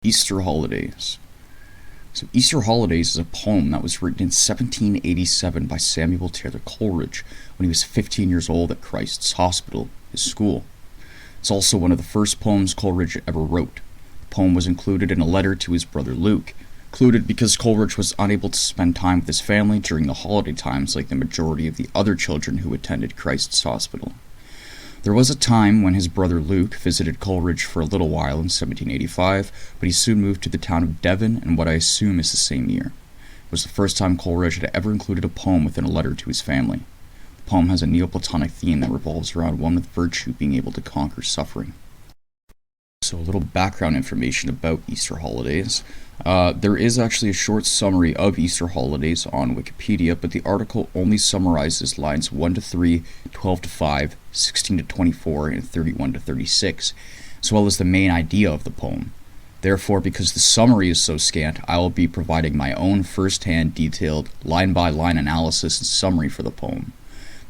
Easter Holidays. So Easter Holidays is a poem that was written in 1787 by Samuel Taylor Coleridge when he was 15 years old at Christ's Hospital, his school. It's also one of the first poems Coleridge ever wrote. The poem was included in a letter to his brother Luke, included because Coleridge was unable to spend time with his family during the holiday times like the majority of the other children who attended Christ's Hospital. There was a time when his brother Luke visited Coleridge for a little while in 1785, but he soon moved to the town of Devon in what I assume is the same year. It was the first time Coleridge had ever included a poem within a letter to his family. The poem has a Neoplatonic theme that revolves around one with virtue being able to conquer suffering. So a little background information about Easter holidays. There is actually a short summary of Easter holidays on Wikipedia, but the article only summarizes lines 1 to 3, 12 to 5, 16 to 24, and 31 to 36, as well as the main idea of the poem. Therefore, because the summary is so scant, I will be providing my own first-hand, detailed, line-by-line analysis and summary for the poem.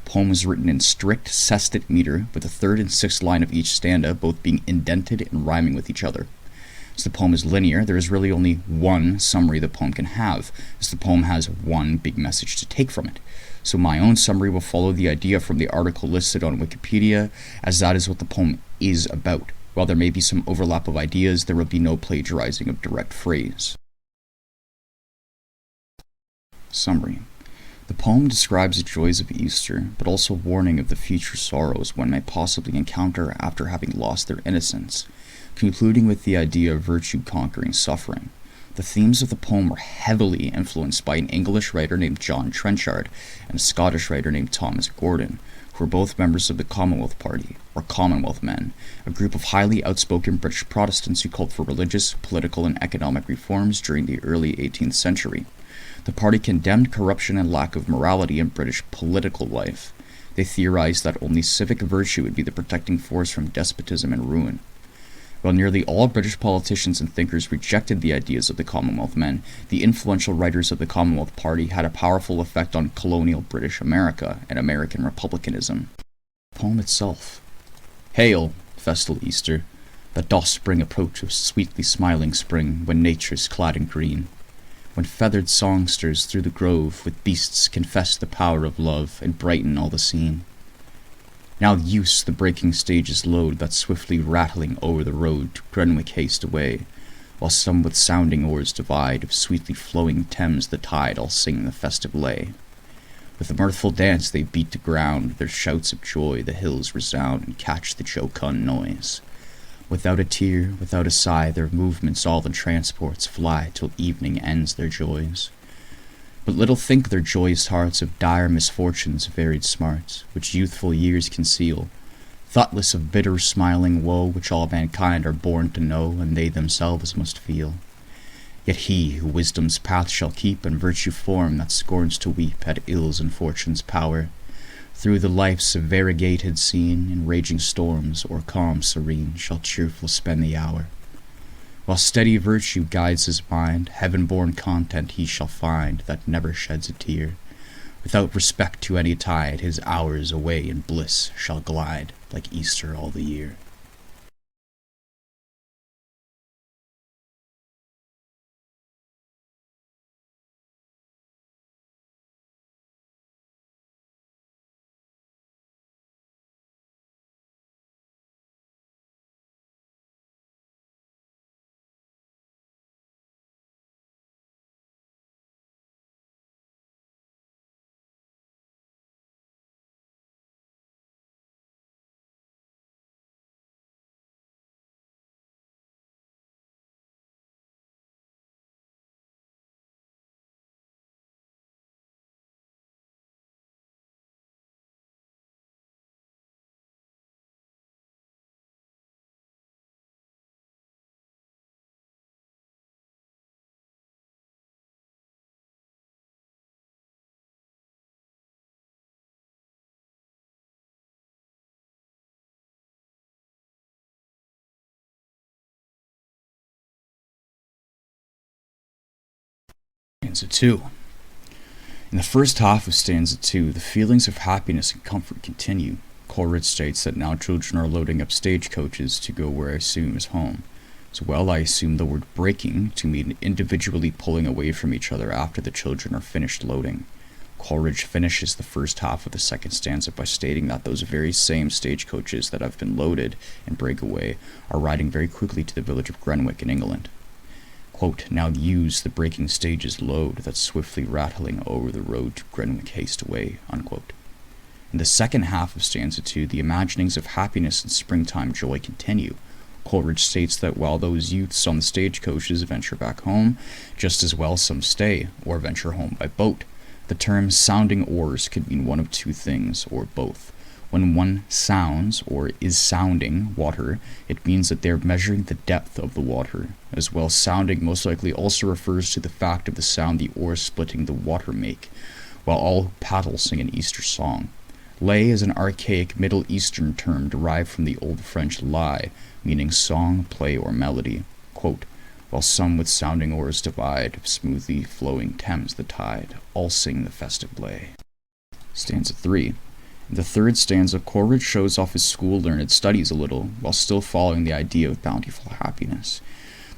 The poem is written in strict sestet meter, with the third and sixth line of each stanza both being indented and rhyming with each other. As the poem is linear, there is really only one summary the poem can have, as the poem has one big message to take from it. So my own summary will follow the idea from the article listed on Wikipedia, as that is what the poem is about. While there may be some overlap of ideas, there will be no plagiarizing of direct phrase. Summary. The poem describes the joys of Easter, but also warning of the future sorrows one may possibly encounter after having lost their innocence, concluding with the idea of virtue conquering suffering. The themes of the poem were heavily influenced by an English writer named John Trenchard and a Scottish writer named Thomas Gordon, who were both members of the Commonwealth Party, or Commonwealth Men, a group of highly outspoken British Protestants who called for religious, political, and economic reforms during the early 18th century. The party condemned corruption and lack of morality in British political life. They theorized that only civic virtue would be the protecting force from despotism and ruin. While nearly all British politicians and thinkers rejected the ideas of the Commonwealth Men, the influential writers of the Commonwealth Party had a powerful effect on colonial British America and American republicanism. The poem itself. Hail, festal Easter, that dost bring approach of sweetly smiling spring, when nature's clad in green, when feathered songsters through the grove with beasts confess the power of love and brighten all the scene. Now use the breaking stages load that swiftly rattling o'er the road to Greenwich haste away, while some with sounding oars divide of sweetly flowing Thames the tide all sing the festive lay. With a mirthful dance they beat the ground, their shouts of joy the hills resound and catch the jocund noise. Without a tear, without a sigh, their movements all in transports fly till evening ends their joys. But little think their joyous hearts of dire misfortunes, varied smarts, which youthful years conceal, thoughtless of bitter smiling woe which all mankind are born to know, and they themselves must feel. Yet he who wisdom's path shall keep, and virtue form that scorns to weep at ills and fortune's power, through the life's variegated scene, in raging storms or calm serene, shall cheerful spend the hour. While steady virtue guides his mind, heaven-born content he shall find that never sheds a tear. Without respect to any tide, his hours away in bliss shall glide, like Easter all the year. Stanza 2. In the first half of stanza 2, the feelings of happiness and comfort continue. Coleridge states that now children are loading up stagecoaches to go where I assume is home. As well, I assume the word breaking to mean individually pulling away from each other after the children are finished loading. Coleridge finishes the first half of the second stanza by stating that those very same stagecoaches that have been loaded and break away are riding very quickly to the village of Grenwick in England. Quote, now use the breaking stages load that's swiftly rattling over the road to Grenwick haste away, unquote. In the second half of stanza 2, the imaginings of happiness and springtime joy continue. Coleridge states that while those youths on the stagecoaches venture back home, just as well some stay, or venture home by boat. The term sounding oars could mean one of two things, or both. When one sounds, or is sounding, water, it means that they are measuring the depth of the water. As well, sounding most likely also refers to the fact of the sound the oars splitting the water make, while all who paddle sing an Easter song. Lay is an archaic Middle Eastern term derived from the Old French lie, meaning song, play, or melody. Quote, while some with sounding oars divide, smoothly flowing Thames the tide, all sing the festive lay. Stanza 3. In the third stanza, Coleridge shows off his school-learned studies a little, while still following the idea of bountiful happiness.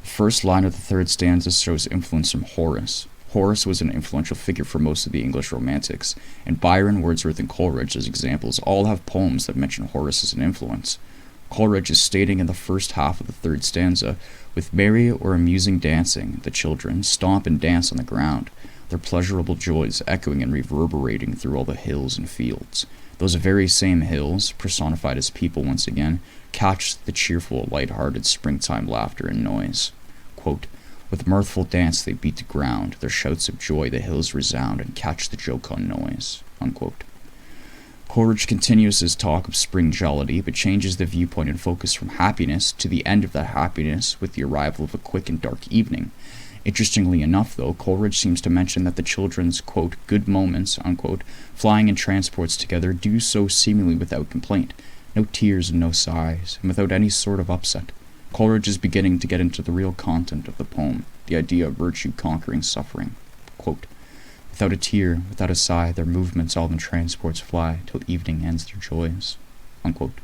The first line of the third stanza shows influence from Horace. Horace was an influential figure for most of the English Romantics, and Byron, Wordsworth, and Coleridge, as examples, all have poems that mention Horace as an influence. Coleridge is stating in the first half of the third stanza, with merry or amusing dancing, the children stomp and dance on the ground, their pleasurable joys echoing and reverberating through all the hills and fields. Those very same hills, personified as people once again, catch the cheerful, light-hearted springtime laughter and noise. Quote, with mirthful dance they beat the ground, their shouts of joy the hills resound and catch the jocund noise. Unquote. Coleridge continues his talk of spring jollity, but changes the viewpoint and focus from happiness to the end of that happiness with the arrival of a quick and dark evening. Interestingly enough, though, Coleridge seems to mention that the children's, quote, good moments, unquote, flying in transports together do so seemingly without complaint, no tears and no sighs, and without any sort of upset. Coleridge is beginning to get into the real content of the poem, the idea of virtue conquering suffering. Quote, without a tear, without a sigh, their movements all in transports fly, till evening ends their joys. Unquote.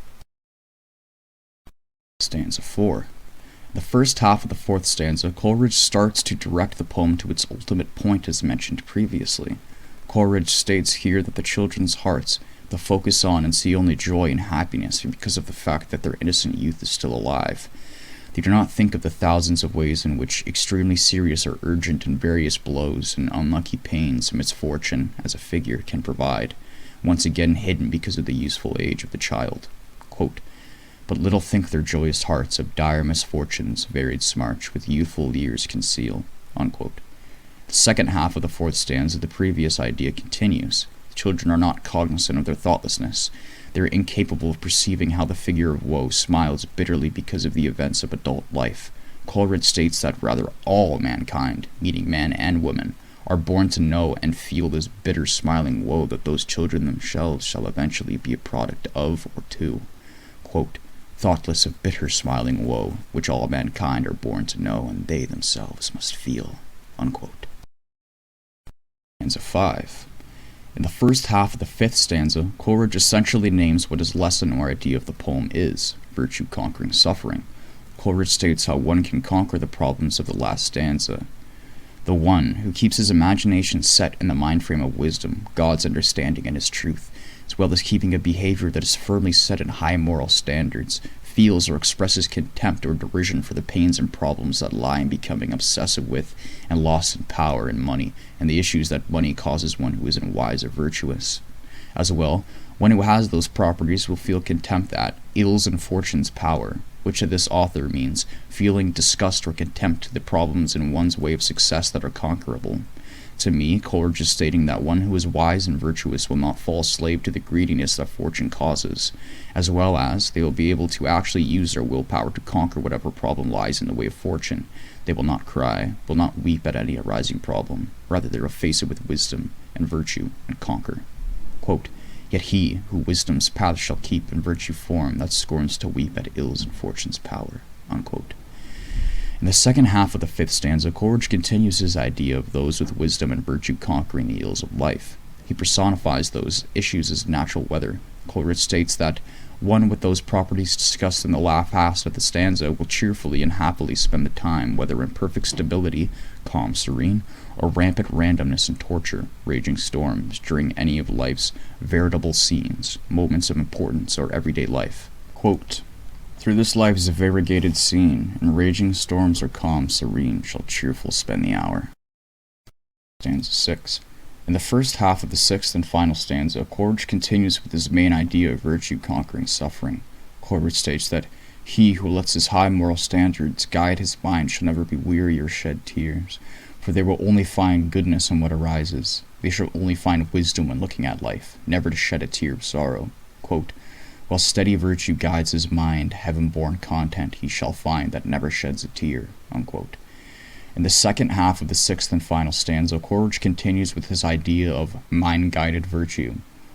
Stanza 4. In the first half of the fourth stanza, Coleridge starts to direct the poem to its ultimate point as mentioned previously. Coleridge states here that the children's hearts, they focus on and see only joy and happiness because of the fact that their innocent youth is still alive. They do not think of the thousands of ways in which extremely serious or urgent and various blows and unlucky pains and misfortune, as a figure, can provide, once again hidden because of the youthful age of the child. Quote, but little think their joyous hearts of dire misfortunes, varied smarts, with youthful years conceal. Unquote. The second half of the fourth stanza, the previous idea continues. The children are not cognizant of their thoughtlessness. They are incapable of perceiving how the figure of woe smiles bitterly because of the events of adult life. Coleridge states that rather all mankind, meaning man and woman, are born to know and feel this bitter smiling woe that those children themselves shall eventually be a product of or to. Quote, thoughtless of bitter smiling woe, which all mankind are born to know, and they themselves must feel. Unquote. Stanza 5. In the first half of the fifth stanza, Coleridge essentially names what his lesson or idea of the poem is, virtue conquering suffering. Coleridge states how one can conquer the problems of the last stanza. The one who keeps his imagination set in the mind frame of wisdom, God's understanding, and his truth, as well as keeping a behavior that is firmly set in high moral standards, feels or expresses contempt or derision for the pains and problems that lie in becoming obsessive with and lost in power and money, and the issues that money causes one who isn't wise or virtuous. As well, one who has those properties will feel contempt at ills and fortune's power, which to this author means feeling disgust or contempt to the problems in one's way of success that are conquerable. To me, Coleridge is stating that one who is wise and virtuous will not fall slave to the greediness that fortune causes, as well as they will be able to actually use their willpower to conquer whatever problem lies in the way of fortune. They will not cry, will not weep at any arising problem. Rather, they will face it with wisdom and virtue and conquer. Quote, yet he who wisdom's path shall keep and virtue form that scorns to weep at ills and fortune's power. Unquote. In the second half of the fifth stanza, Coleridge continues his idea of those with wisdom and virtue conquering the ills of life. He personifies those issues as natural weather. Coleridge states that One with those properties discussed in the last half of the stanza will cheerfully and happily spend the time, whether in perfect stability, calm, serene, or rampant randomness and torture, raging storms, during any of life's veritable scenes, moments of importance, or everyday life. Quote, through this life's variegated scene, in raging storms or calm, serene, shall cheerful spend the hour. Stanza 6. In the first half of the sixth and final stanza, Coleridge continues with his main idea of virtue conquering suffering. Coleridge states that he who lets his high moral standards guide his mind shall never be weary or shed tears, for they will only find goodness in what arises. They shall only find wisdom when looking at life, never to shed a tear of sorrow. Quote, while steady virtue guides his mind, heaven-born content he shall find that never sheds a tear. Unquote. In the second half of the sixth and final stanza, Coleridge continues with his idea of mind-guided virtue.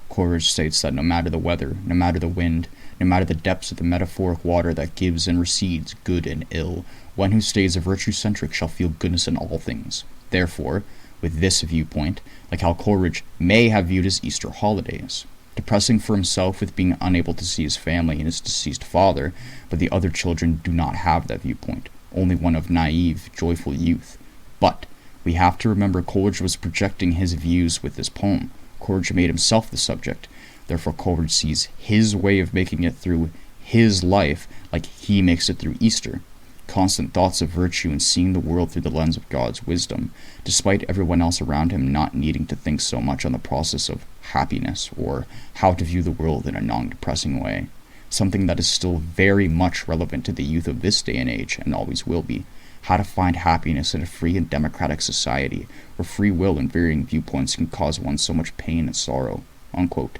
Coleridge states that no matter the weather, no matter the wind, no matter the depths of the metaphoric water that gives and recedes good and ill, one who stays a virtue-centric shall feel goodness in all things. Therefore, with this viewpoint, like how Coleridge may have viewed his Easter holidays, depressing for himself with being unable to see his family and his deceased father, but the other children do not have that viewpoint, only one of naive, joyful youth. But we have to remember Coleridge was projecting his views with this poem. Coleridge made himself the subject, therefore Coleridge sees his way of making it through his life like he makes it through Easter. Constant thoughts of virtue and seeing the world through the lens of God's wisdom, despite everyone else around him not needing to think so much on the process of happiness or how to view the world in a non-depressing way. Something that is still very much relevant to the youth of this day and age, and always will be. How to find happiness in a free and democratic society, where free will and varying viewpoints can cause one so much pain and sorrow. Unquote.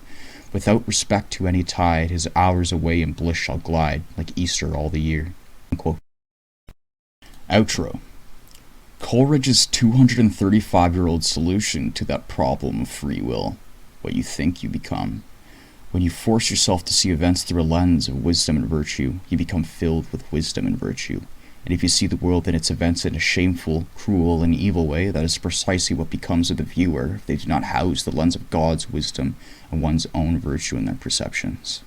Without respect to any tide, his hours away in bliss shall glide, like Easter all the year. Unquote. Outro. Coleridge's 235-year-old solution to that problem of free will, what you think you become. When you force yourself to see events through a lens of wisdom and virtue, you become filled with wisdom and virtue. And if you see the world and its events in a shameful, cruel, and evil way, that is precisely what becomes of the viewer if they do not house the lens of God's wisdom and one's own virtue in their perceptions.